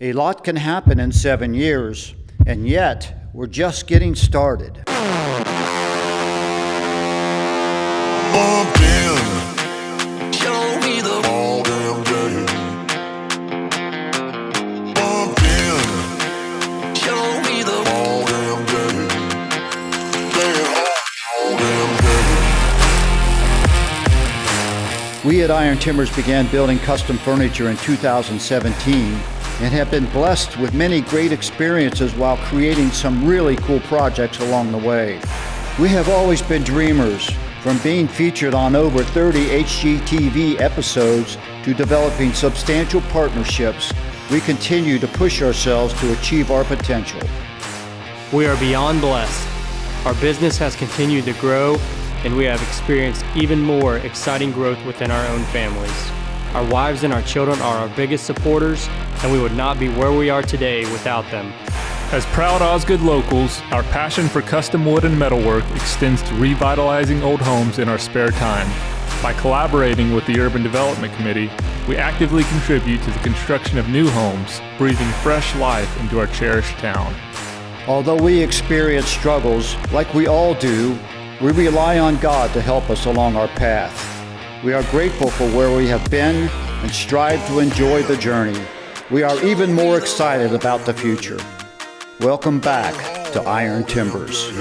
A lot can happen in 7 years, and yet we're just getting started. We at Iron Timbers began building custom furniture in 2017 and have been blessed with many great experiences while creating some really cool projects along the way. We have always been dreamers, from being featured on over 30 HGTV episodes to developing substantial partnerships. We continue to push ourselves to achieve our potential. We are beyond blessed. Our business has continued to grow, and we have experienced even more exciting growth within our own families. Our wives and our children are our biggest supporters, and we would not be where we are today without them. As proud Osgood locals, our passion for custom wood and metalwork extends to revitalizing old homes in our spare time. By collaborating with the Urban Development Committee, we actively contribute to the construction of new homes, breathing fresh life into our cherished town. Although we experience struggles, like we all do, we rely on God to help us along our path. We are grateful for where we have been and strive to enjoy the journey. We are even more excited about the future. Welcome back to Iron Timbers.